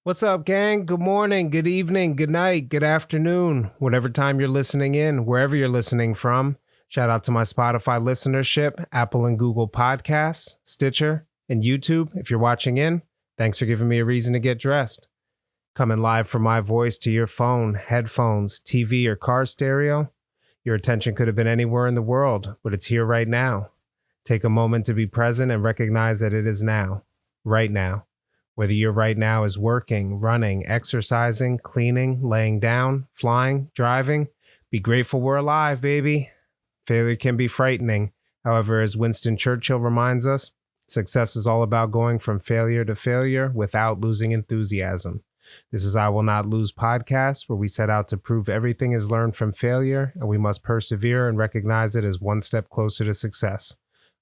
What's up, gang? Good morning, good evening, good night, good afternoon, whatever time you're listening in, wherever you're listening from. Shout out to my Spotify listenership, Apple and Google Podcasts, Stitcher, and YouTube. If you're watching in, thanks for giving me a reason to get dressed. Coming live from my voice to your phone, headphones, TV, or car stereo. Your attention could have been anywhere in the world, but it's here right now. Take a moment to be present and recognize that it is now, right now. Whether your right now is working, running, exercising, cleaning, laying down, flying, driving, be grateful we're alive, baby. Failure can be frightening. However, as Winston Churchill reminds us, success is all about going from failure to failure without losing enthusiasm. This is I Will Not Lose podcast, where we set out to prove everything is learned from failure, and we must persevere and recognize it as one step closer to success.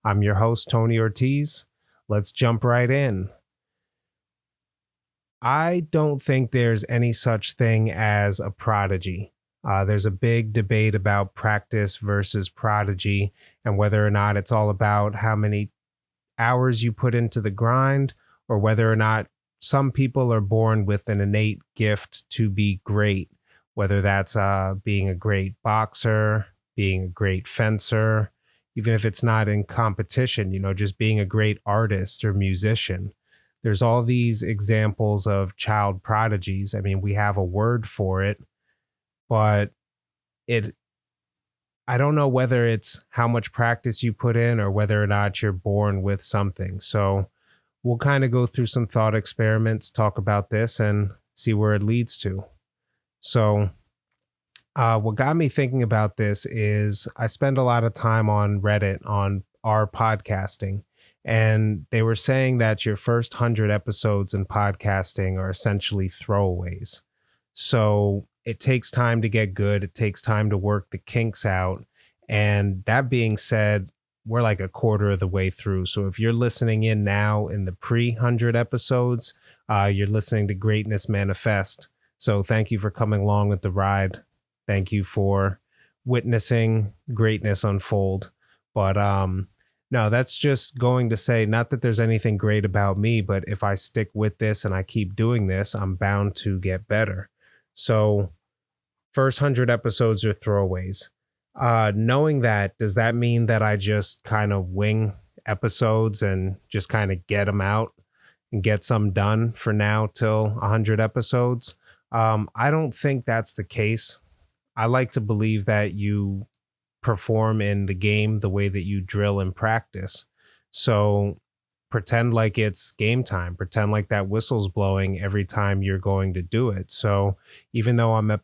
I'm your host, Tony Ortiz. Let's jump right in. I don't think there's any such thing as a prodigy. There's a big debate about practice versus prodigy and whether or not it's all about how many hours you put into the grind or whether or not some people are born with an innate gift to be great, whether that's being a great boxer, being a great fencer, even if it's not in competition, just being a great artist or musician. There's all these examples of child prodigies. I mean, we have a word for it, but I don't know whether it's how much practice you put in or whether or not you're born with something. So we'll kind of go through some thought experiments, talk about this and see where it leads to. So what got me thinking about this is I spend a lot of time on Reddit on our podcasting. And they were saying that your first 100 episodes in podcasting are essentially throwaways. So it takes time to get good. It takes time to work the kinks out. And that being said, we're like a quarter of the way through. So if you're listening in now in the pre-100 episodes, you're listening to Greatness Manifest. So thank you for coming along with the ride. Thank you for witnessing greatness unfold. But no, that's just going to say, not that there's anything great about me, but if I stick with this and I keep doing this, I'm bound to get better. So first 100 episodes are throwaways. Knowing that, does that mean that I just kind of wing episodes and just kind of get them out and get some done for now till 100 episodes? I don't think that's the case. I like to believe that you perform in the game the way that you drill and practice. So pretend like it's game time. Pretend like that whistle's blowing every time you're going to do it. So even though I'm I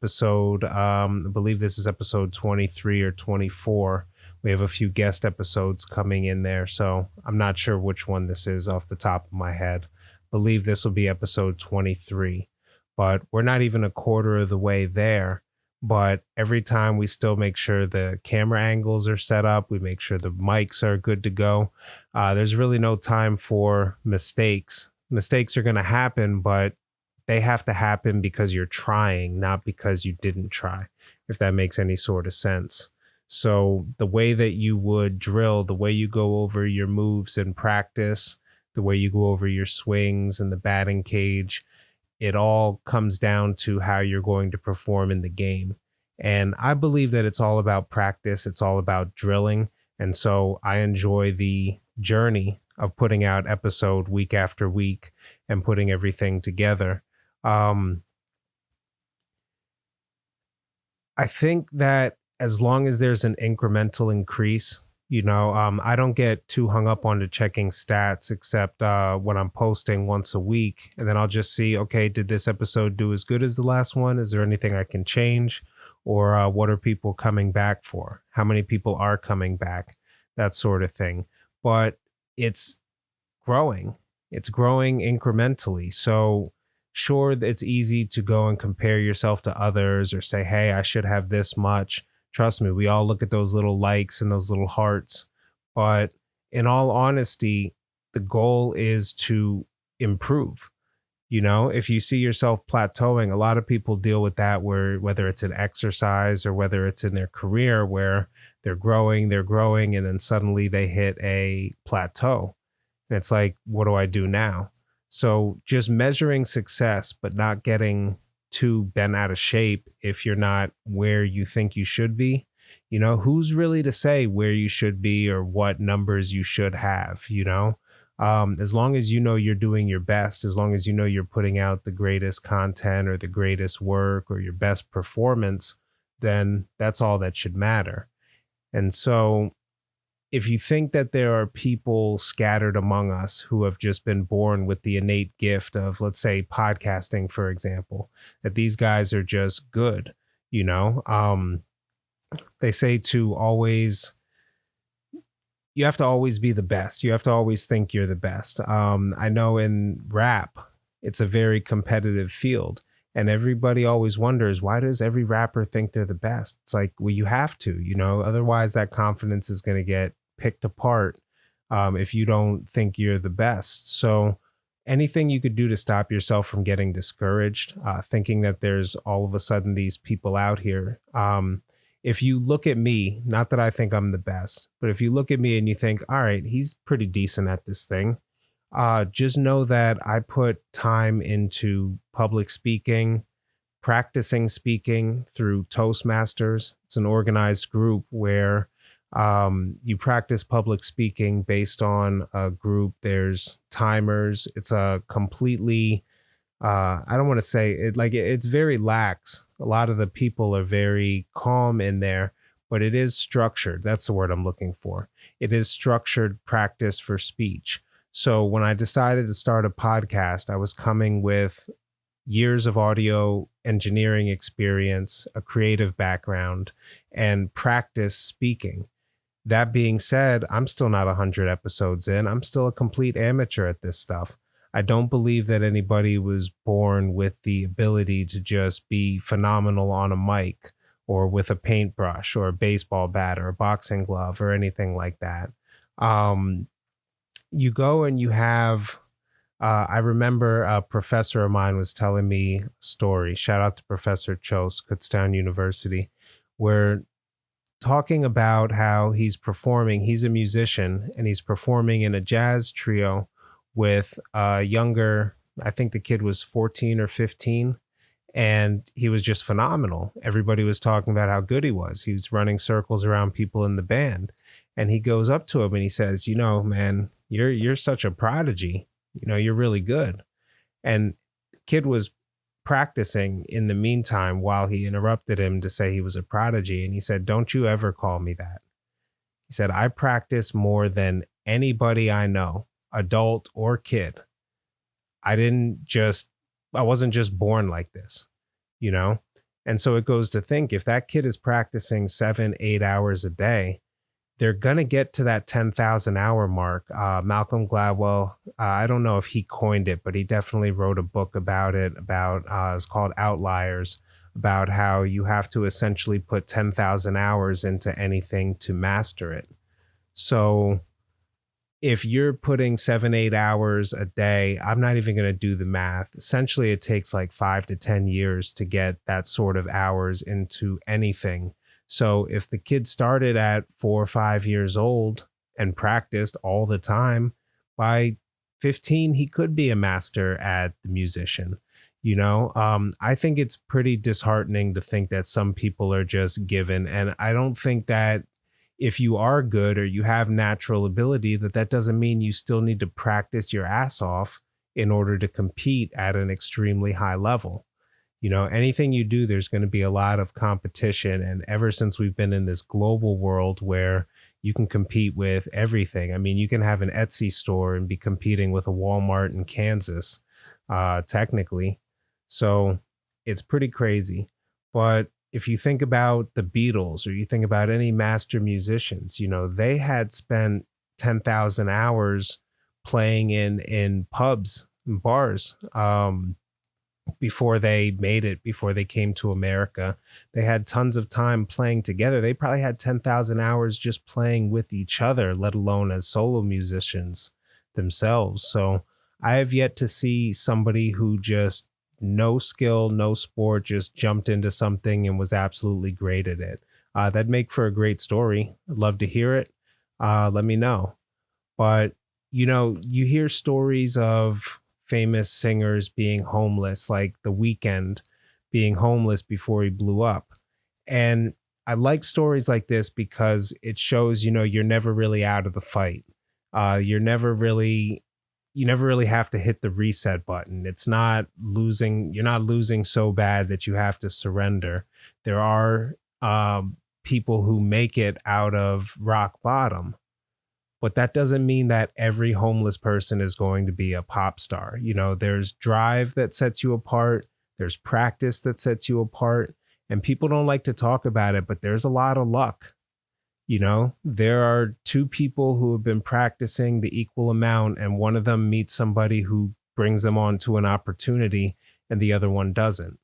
believe this is episode 23 or 24, we have a few guest episodes coming in there. So I'm not sure which one this is off the top of my head. I believe this will be episode 23, but we're not even a quarter of the way there. But every time we still make sure the camera angles are set up, we make sure the mics are good to go. There's really no time for mistakes. Mistakes are going to happen, but they have to happen because you're trying, not because you didn't try, if that makes any sort of sense. So the way that you would drill, the way you go over your moves in practice, the way you go over your swings in the batting cage, it all comes down to how you're going to perform in the game. And I believe that it's all about practice. It's all about drilling. And so I enjoy the journey of putting out episode week after week and putting everything together. I think that as long as there's an incremental increase, I don't get too hung up on the checking stats except when I'm posting once a week. And then I'll just see, okay, did this episode do as good as the last one? Is there anything I can change? Or what are people coming back for? How many people are coming back? That sort of thing. But it's growing. It's growing incrementally. So sure, it's easy to go and compare yourself to others or say, hey, I should have this much. Trust me, we all look at those little likes and those little hearts. But in all honesty, the goal is to improve. If you see yourself plateauing, a lot of people deal with that, where whether it's an exercise or whether it's in their career, where they're growing, and then suddenly they hit a plateau. And it's like, what do I do now? So just measuring success, but not getting too bent out of shape if you're not where you think you should be. Who's really to say where you should be or what numbers you should have, as long as you know you're doing your best, as long as you know you're putting out the greatest content or the greatest work or your best performance, then that's all that should matter. And so if you think that there are people scattered among us who have just been born with the innate gift of, let's say, podcasting, for example, that these guys are just good, they say you have to always be the best. You have to always think you're the best. I know in rap, it's a very competitive field. And everybody always wonders, why does every rapper think they're the best? It's like, well, you have to, otherwise that confidence is going to get picked apart if you don't think you're the best. So anything you could do to stop yourself from getting discouraged, thinking that there's all of a sudden these people out here. If you look at me, not that I think I'm the best, but if you look at me and you think, all right, he's pretty decent at this thing, just know that I put time into public speaking, practicing speaking through Toastmasters. It's an organized group where you practice public speaking based on a group. There's timers. It's a completely, I don't want to say it like it's very lax. A lot of the people are very calm in there, but it is structured. That's the word I'm looking for. It is structured practice for speech. So when I decided to start a podcast, I was coming with years of audio engineering experience, a creative background, and practice speaking. That being said, I'm still not 100 episodes in. I'm still a complete amateur at this stuff. I don't believe that anybody was born with the ability to just be phenomenal on a mic or with a paintbrush or a baseball bat or a boxing glove or anything like that. You go and you have, I remember a professor of mine was telling me a story. Shout out to Professor Chose, Kutztown University, where talking about how he's performing, he's a musician and he's performing in a jazz trio with a younger, I think the kid was 14 or 15, and he was just phenomenal. Everybody was talking about how good he was. He was running circles around people in the band. And he goes up to him and he says, man, you're such a prodigy. You're really good. And the kid was practicing in the meantime while he interrupted him to say he was a prodigy. And he said, don't you ever call me that. He said, I practice more than anybody I know, adult or kid. I wasn't just born like this, And so it goes to think, if that kid is practicing 7-8 hours a day, they're going to get to that 10,000 hour mark. Malcolm Gladwell, I don't know if he coined it, but he definitely wrote a book about it, it's called Outliers, about how you have to essentially put 10,000 hours into anything to master it. So if you're putting 7-8 hours a day, I'm not even going to do the math. Essentially, it takes like 5 to 10 years to get that sort of hours into anything. So if the kid started at 4 or 5 years old and practiced all the time, by 15, he could be a master at the musician. I think it's pretty disheartening to think that some people are just given. And I don't think that if you are good or you have natural ability, that doesn't mean you still need to practice your ass off in order to compete at an extremely high level. Anything you do, there's going to be a lot of competition. And ever since we've been in this global world where you can compete with everything, I mean, you can have an Etsy store and be competing with a Walmart in Kansas, technically. So it's pretty crazy. But if you think about the Beatles or you think about any master musicians, they had spent 10,000 hours playing in pubs and bars. Before they made it, before they came to America. They had tons of time playing together. They probably had 10,000 hours just playing with each other, let alone as solo musicians themselves. So I have yet to see somebody who just no skill, no sport, just jumped into something and was absolutely great at it. That'd make for a great story. I'd love to hear it. Let me know. But, you hear stories of famous singers being homeless, like The Weeknd being homeless before he blew up. And I like stories like this because it shows, you're never really out of the fight. You're never really, you never really have to hit the reset button. It's not losing, you're not losing so bad that you have to surrender. There are people who make it out of rock bottom, but that doesn't mean that every homeless person is going to be a pop star. There's drive that sets you apart, there's practice that sets you apart, and people don't like to talk about it, but there's a lot of luck. There are two people who have been practicing the equal amount, and one of them meets somebody who brings them on to an opportunity and the other one doesn't.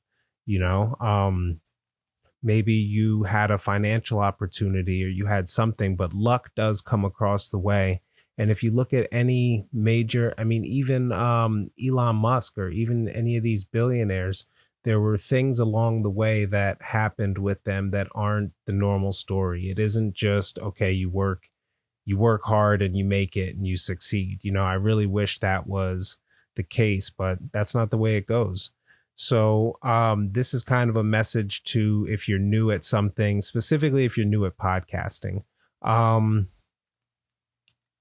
Maybe you had a financial opportunity or you had something, but luck does come across the way. And if you look at any major, even Elon Musk or even any of these billionaires, there were things along the way that happened with them that aren't the normal story. It isn't just, okay, you work hard and you make it and you succeed. I really wish that was the case, but that's not the way it goes. So this is kind of a message to, if you're new at something, specifically if you're new at podcasting.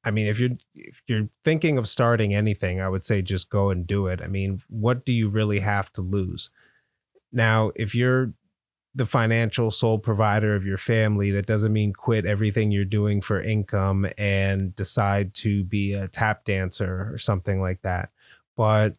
If you're thinking of starting anything, I would say just go and do it. What do you really have to lose? Now, if you're the financial sole provider of your family, that doesn't mean quit everything you're doing for income and decide to be a tap dancer or something like that. But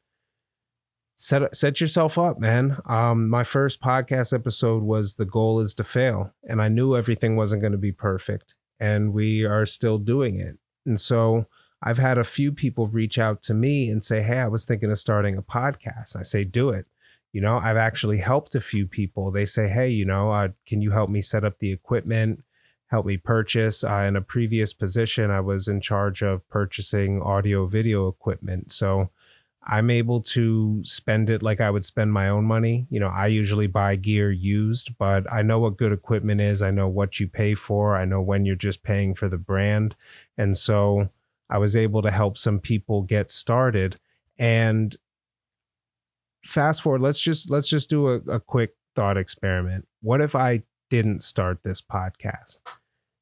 set yourself up, man. My first podcast episode was The Goal is to Fail. And I knew everything wasn't going to be perfect. And we are still doing it. And so I've had a few people reach out to me and say, hey, I was thinking of starting a podcast. I say, do it. I've actually helped a few people. They say, hey, can you help me set up the equipment, help me purchase? In a previous position, I was in charge of purchasing audio video equipment. So I'm able to spend it like I would spend my own money. I usually buy gear used, but I know what good equipment is. I know what you pay for. I know when you're just paying for the brand. And so I was able to help some people get started. And fast forward, let's just do a quick thought experiment. What if I didn't start this podcast?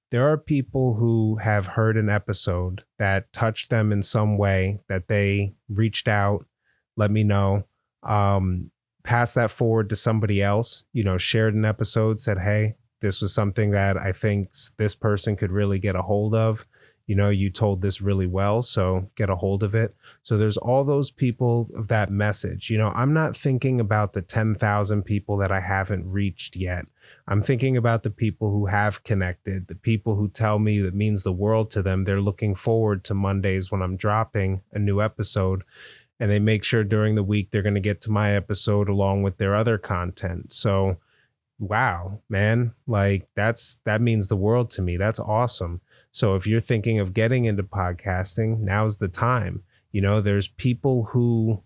There are people who have heard an episode that touched them in some way, that they reached out, let me know, pass that forward to somebody else, shared an episode, said, hey, this was something that I think this person could really get a hold of. You told this really well, so get a hold of it. So there's all those people of that message. I'm not thinking about the 10,000 people that I haven't reached yet. I'm thinking about the people who have connected, the people who tell me that means the world to them. They're looking forward to Mondays when I'm dropping a new episode, and they make sure during the week they're going to get to my episode along with their other content. So, wow, man, that means the world to me. That's awesome. So if you're thinking of getting into podcasting, now's the time. There's people who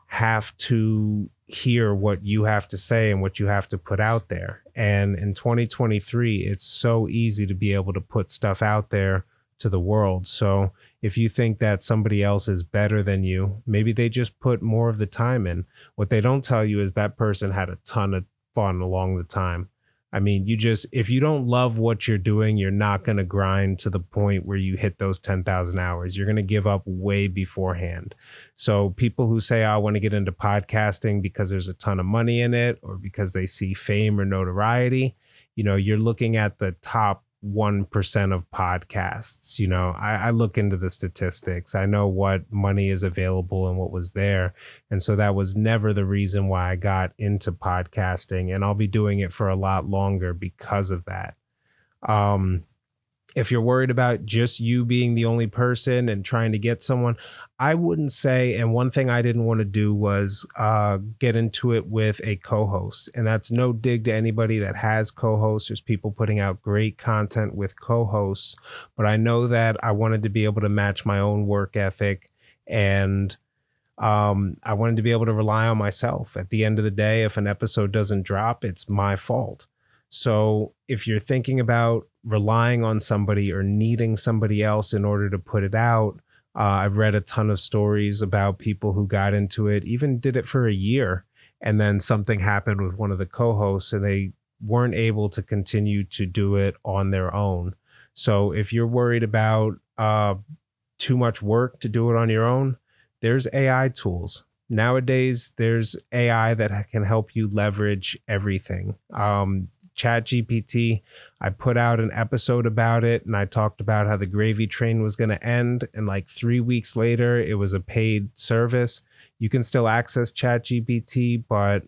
have to hear what you have to say and what you have to put out there. And in 2023, it's so easy to be able to put stuff out there to the world. So if you think that somebody else is better than you, maybe they just put more of the time in. What they don't tell you is that person had a ton of fun along the time. If you don't love what you're doing, you're not going to grind to the point where you hit those 10,000 hours. You're going to give up way beforehand. So people who say, I want to get into podcasting because there's a ton of money in it or because they see fame or notoriety, you're looking at the top 1% of podcasts. I look into the statistics. I know what money is available and what was there. And so that was never the reason why I got into podcasting. And I'll be doing it for a lot longer because of that. If you're worried about just you being the only person and trying to get someone, I wouldn't say, and one thing I didn't want to do was get into it with a co-host. And that's no dig to anybody that has co-hosts. There's people putting out great content with co-hosts. But I know that I wanted to be able to match my own work ethic, and I wanted to be able to rely on myself. At the end of the day, if an episode doesn't drop, it's my fault. So if you're thinking about relying on somebody or needing somebody else in order to put it out, I've read a ton of stories about people who got into it, even did it for a year. And then something happened with one of the co hosts and they weren't able to continue to do it on their own. So if you're worried about too much work to do it on your own, there's AI tools. Nowadays, there's AI that can help you leverage everything. ChatGPT, I put out an episode about it and I talked about how the gravy train was going to end. And like 3 weeks later, it was a paid service. You can still access ChatGPT, but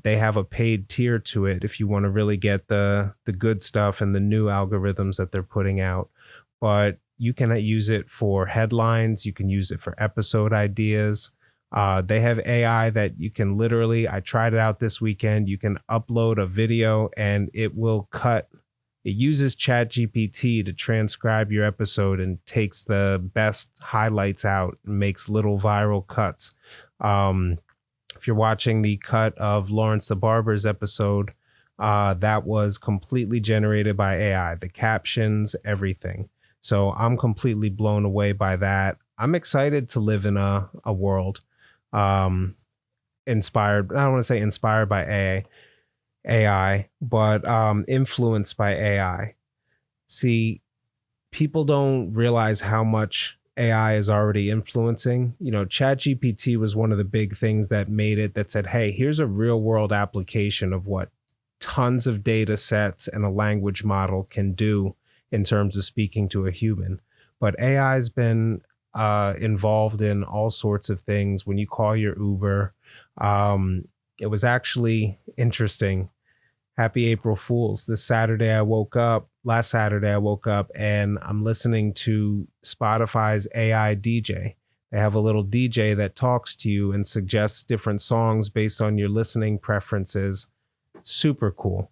they have a paid tier to it if you want to really get the good stuff and the new algorithms that they're putting out. But you can use it for headlines. You can use it for episode ideas. They have AI that you can literally, I tried it out this weekend. You can upload a video and it will cut. It uses ChatGPT to transcribe your episode and takes the best highlights out and makes little viral cuts. If you're watching the cut of Lawrence the Barber's episode, that was completely generated by AI, the captions, everything. So I'm completely blown away by that. I'm excited to live in a world inspired. I don't want to say inspired by AI, but influenced by AI. See, people don't realize how much AI is already influencing. ChatGPT was one of the big things that made it, that said, hey, here's a real world application of what tons of data sets and a language model can do in terms of speaking to a human. But AI has been involved in all sorts of things. When you call your Uber, it was actually interesting. Happy April Fools. Last Saturday, I woke up and I'm listening to Spotify's AI DJ. They have a little DJ that talks to you and suggests different songs based on your listening preferences. Super cool.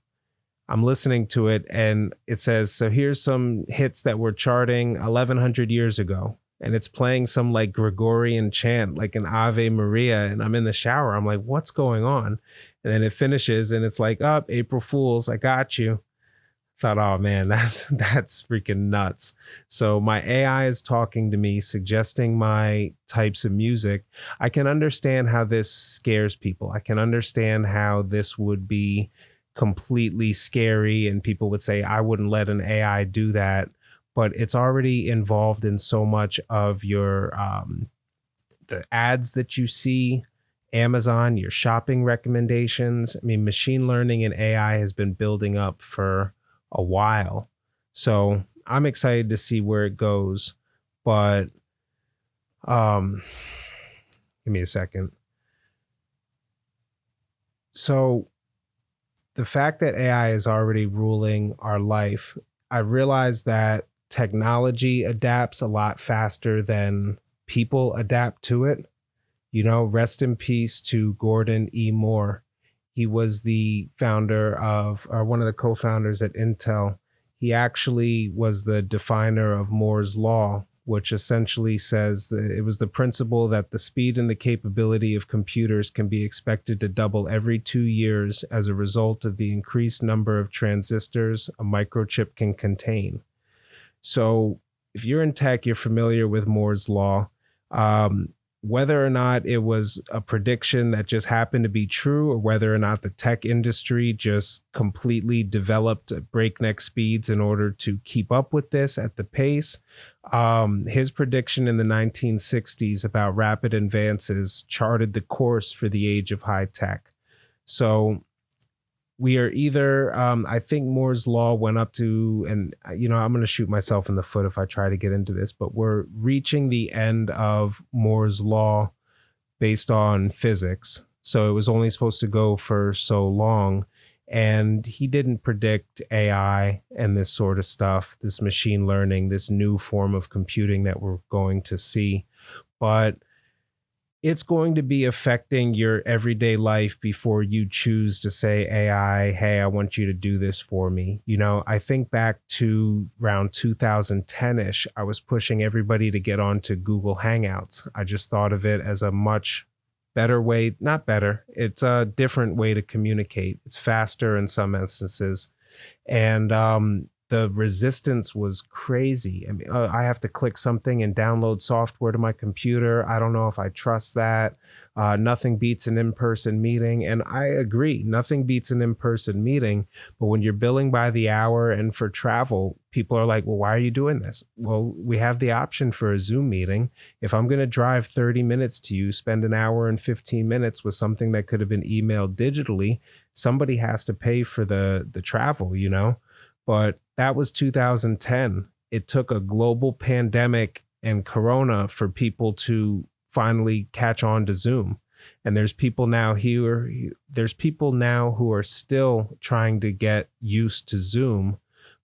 I'm listening to it and it says, so here's some hits that were charting 1100 years ago. And it's playing some like Gregorian chant, like an Ave Maria. And I'm in the shower. I'm like, what's going on? And then it finishes and it's like, up, April Fools, I got you. Thought, oh man, that's freaking nuts. So my AI is talking to me, suggesting my types of music. I can understand how this scares people. I can understand how this would be completely scary and people would say, I wouldn't let an AI do that. But it's already involved in so much of your the ads that you see, Amazon, your shopping recommendations. I mean, machine learning and AI has been building up for a while. So I'm excited to see where it goes. But give me a second. So the fact that AI is already ruling our life, I realize that technology adapts a lot faster than people adapt to it. Rest in peace to Gordon E. Moore. He was the founder of, or one of the co-founders at Intel. He actually was the definer of Moore's Law, which essentially says that it was the principle that the speed and the capability of computers can be expected to double every 2 years as a result of the increased number of transistors a microchip can contain. So if you're in tech, you're familiar with Moore's Law. Whether or not it was a prediction that just happened to be true, or whether or not the tech industry just completely developed at breakneck speeds in order to keep up with this at the pace, his prediction in the 1960s about rapid advances charted the course for the age of high tech. So we are either, I think Moore's Law went up to, and I'm going to shoot myself in the foot if I try to get into this, but we're reaching the end of Moore's Law based on physics. So it was only supposed to go for so long. And he didn't predict AI and this sort of stuff, this machine learning, this new form of computing that we're going to see. But it's going to be affecting your everyday life before you choose to say, AI, hey, I want you to do this for me. I think back to around 2010-ish, I was pushing everybody to get onto Google Hangouts. I just thought of it as a much better way, not better, it's a different way to communicate. It's faster in some instances. And the resistance was crazy. I mean, I have to click something and download software to my computer. I don't know if I trust that. Nothing beats an in-person meeting. And I agree, nothing beats an in-person meeting. But when you're billing by the hour and for travel, people are like, well, why are you doing this? Well, we have the option for a Zoom meeting. If I'm going to drive 30 minutes to you, spend an hour and 15 minutes with something that could have been emailed digitally, somebody has to pay for the travel, you know? But that was 2010. It took a global pandemic and Corona for people to finally catch on to Zoom. And there's people now who are still trying to get used to Zoom.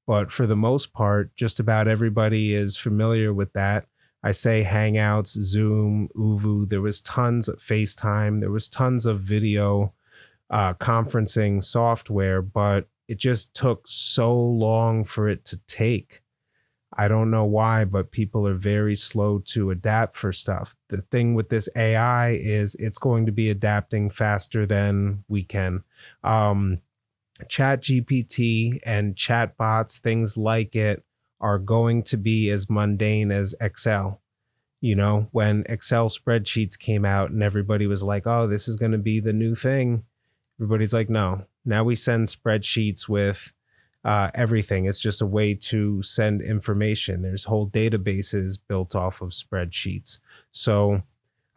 But for the most part, just about everybody is familiar with that. I say Hangouts, Zoom, Uvu. There was tons of FaceTime. There was tons of video conferencing software, but it just took so long for it to take. I don't know why, but people are very slow to adapt for stuff. The thing with this AI is it's going to be adapting faster than we can. Chat GPT and chatbots, things like it, are going to be as mundane as Excel. You know, when Excel spreadsheets came out and everybody was like, oh, this is going to be the new thing. Everybody's like, no, now we send spreadsheets with everything. It's just a way to send information. There's whole databases built off of spreadsheets. So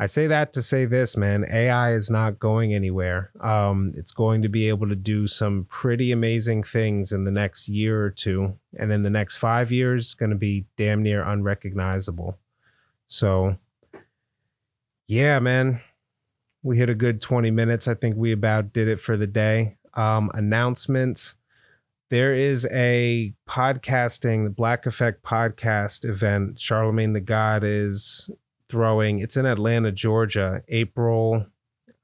I say that to say this, man, AI is not going anywhere. It's going to be able to do some pretty amazing things in the next year or two. And in the next 5 years, it's going to be damn near unrecognizable. So yeah, man, we hit a good 20 minutes. I think we about did it for the day. Announcements. There is a podcasting, the Black Effect podcast event Charlemagne the God is throwing. It's in Atlanta, Georgia, April.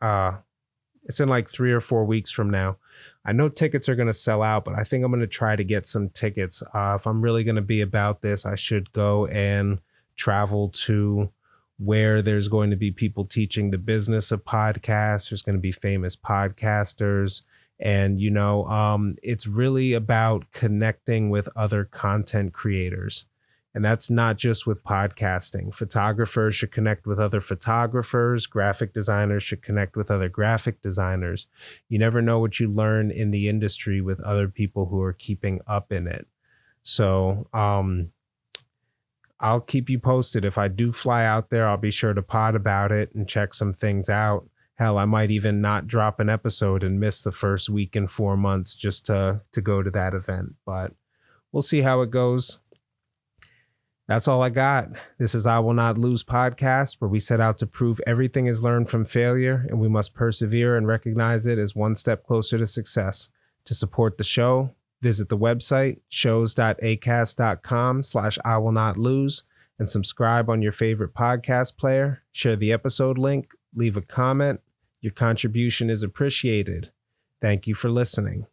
It's in like 3 or 4 weeks from now. I know tickets are going to sell out, but I think I'm going to try to get some tickets. If I'm really going to be about this, I should go and travel to where there's going to be people teaching the business of podcasts. There's going to be famous podcasters. And, you know, it's really about connecting with other content creators. And that's not just with podcasting. Photographers should connect with other photographers. Graphic designers should connect with other graphic designers. You never know what you learn in the industry with other people who are keeping up in it. So I'll keep you posted. If I do fly out there, I'll be sure to pod about it and check some things out. Hell, I might even not drop an episode and miss the first week in 4 months just to go to that event. But we'll see how it goes. That's all I got. This is I Will Not Lose podcast, where we set out to prove everything is learned from failure, and we must persevere and recognize it as one step closer to success. To support the show, visit the website, shows.acast.com/I Will Not Lose, and subscribe on your favorite podcast player. Share the episode link, leave a comment. Your contribution is appreciated. Thank you for listening.